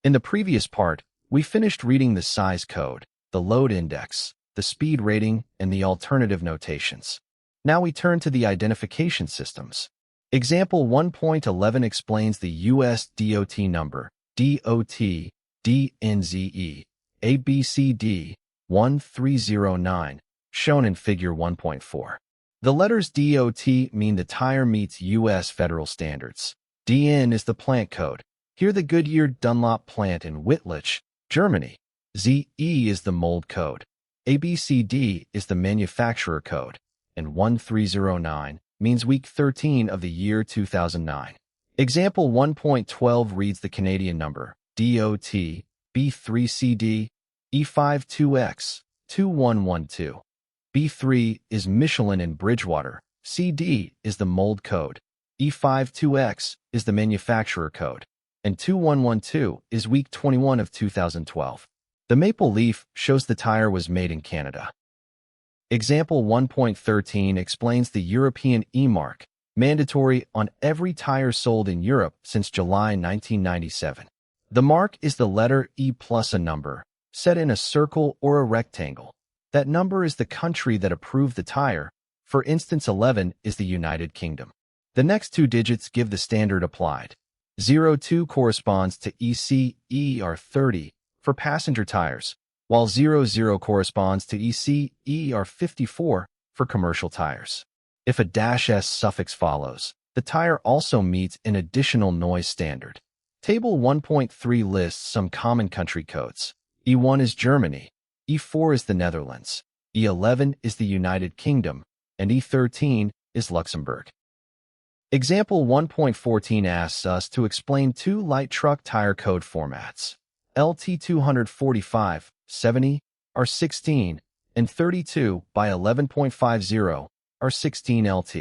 In the previous part, we finished reading the size code, the load index, the speed rating, and the alternative notations. Now we turn to the identification systems. Example 1.11 explains the U.S. DOT number, DOT, DNZE, ABCD 1309, shown in Figure 1.4. The letters DOT mean the tire meets U.S. federal standards. DN is the plant code. Here the Goodyear Dunlop plant in Wittlich, Germany. ZE is the mold code. ABCD is the manufacturer code. And 1309 means week 13 of the year 2009. Example 1.12 reads the Canadian number, DOT, B3CD, E52X, 2112. B3 is Michelin in Bridgewater. CD is the mold code. E52X is the manufacturer code. And 2112 is week 21 of 2012. The maple leaf shows the tire was made in Canada. Example 1.13 explains the European E-mark, mandatory on every tire sold in Europe since July 1997. The mark is the letter E plus a number, set in a circle or a rectangle. That number is the country that approved the tire. For instance, 11 is the United Kingdom. The next two digits give the standard applied. 02 corresponds to EC ER30 for passenger tires, while 00 corresponds to EC ER54 for commercial tires. If a -s suffix follows, the tire also meets an additional noise standard. Table 1.3 lists some common country codes. E1 is Germany, E4 is the Netherlands, E11 is the United Kingdom, and E13 is Luxembourg. Example 1.14 asks us to explain two light truck tire code formats. LT 245, 70, are 16, and 32 by 11.50 are 16 LT.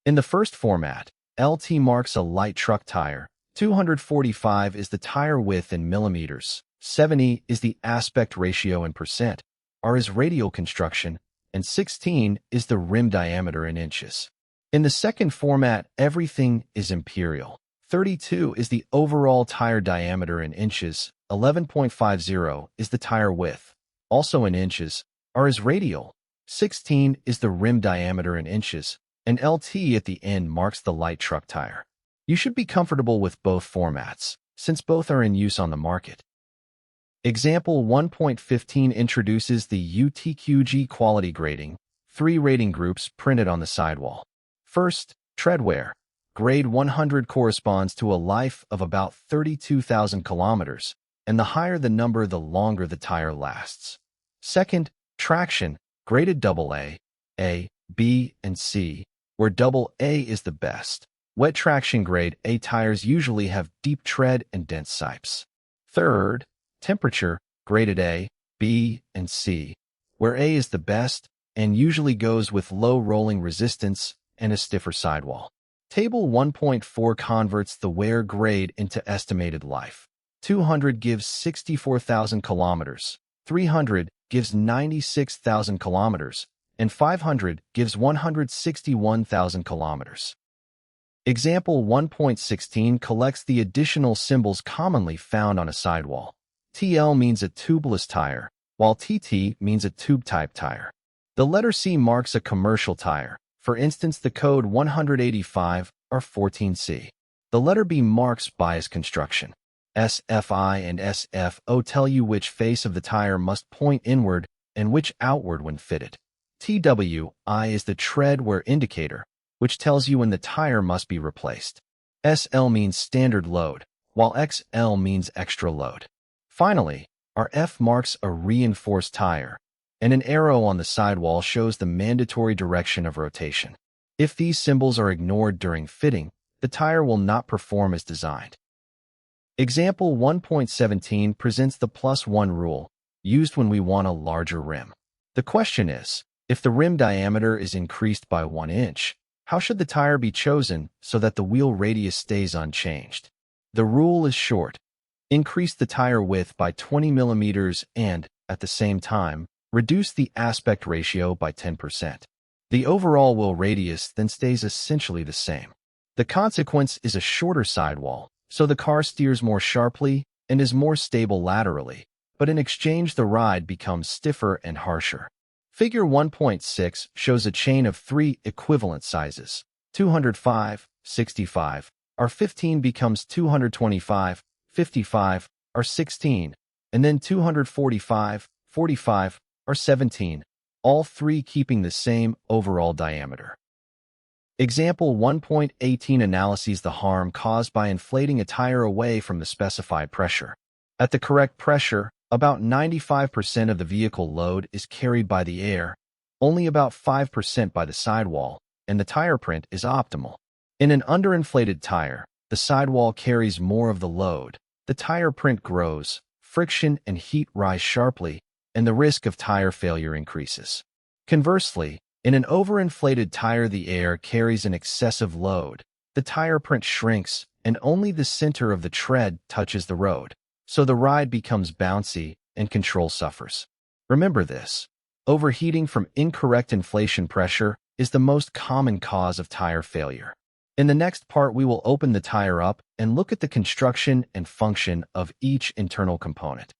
In the first format, LT marks a light truck tire, 245 is the tire width in millimeters, 70 is the aspect ratio in percent, R is radial construction, and 16 is the rim diameter in inches. In the second format, everything is imperial. 32 is the overall tire diameter in inches, 11.50 is the tire width, also in inches, R is radial, 16 is the rim diameter in inches, and LT at the end marks the light truck tire. You should be comfortable with both formats, since both are in use on the market. Example 1.15 introduces the UTQG quality grading, 3 rating groups printed on the sidewall. First, treadwear. Grade 100 corresponds to a life of about 32,000 kilometers, and the higher the number, the longer the tire lasts. Second, traction, graded AA, A, B, and C, where AA is the best. Wet traction grade A tires usually have deep tread and dense sipes. Third, temperature, graded A, B, and C, where A is the best and usually goes with low rolling resistance and a stiffer sidewall. Table 1.4 converts the wear grade into estimated life. 200 gives 64,000 kilometers, 300 gives 96,000 kilometers, and 500 gives 161,000 kilometers. Example 1.16 collects the additional symbols commonly found on a sidewall. TL means a tubeless tire, while TT means a tube-type tire. The letter C marks a commercial tire, for instance the code 185 or 14C. The letter B marks bias construction. SFI and SFO tell you which face of the tire must point inward and which outward when fitted. TWI is the tread wear indicator, which tells you when the tire must be replaced. SL means standard load, while XL means extra load. Finally, our F marks a reinforced tire, and an arrow on the sidewall shows the mandatory direction of rotation. If these symbols are ignored during fitting, the tire will not perform as designed. Example 1.17 presents the +1 rule, used when we want a larger rim. The question is, if the rim diameter is increased by 1 inch, how should the tire be chosen so that the wheel radius stays unchanged? The rule is short. Increase the tire width by 20 millimeters and, at the same time, reduce the aspect ratio by 10%. The overall wheel radius then stays essentially the same. The consequence is a shorter sidewall, so the car steers more sharply and is more stable laterally, but in exchange the ride becomes stiffer and harsher. Figure 1.6 shows a chain of 3 equivalent sizes. 205, 65, or 15 becomes 225, 55, or 16, and then 245, 45, or 17, all three keeping the same overall diameter. Example 1.18 analyses the harm caused by inflating a tire away from the specified pressure. At the correct pressure, about 95% of the vehicle load is carried by the air, only about 5% by the sidewall, and the tire print is optimal. In an underinflated tire, the sidewall carries more of the load, the tire print grows, friction and heat rise sharply, and the risk of tire failure increases. Conversely, in an overinflated tire the air carries an excessive load, the tire print shrinks, and only the center of the tread touches the road, so the ride becomes bouncy and control suffers. Remember this: overheating from incorrect inflation pressure is the most common cause of tire failure. In the next part, we will open the tire up and look at the construction and function of each internal component.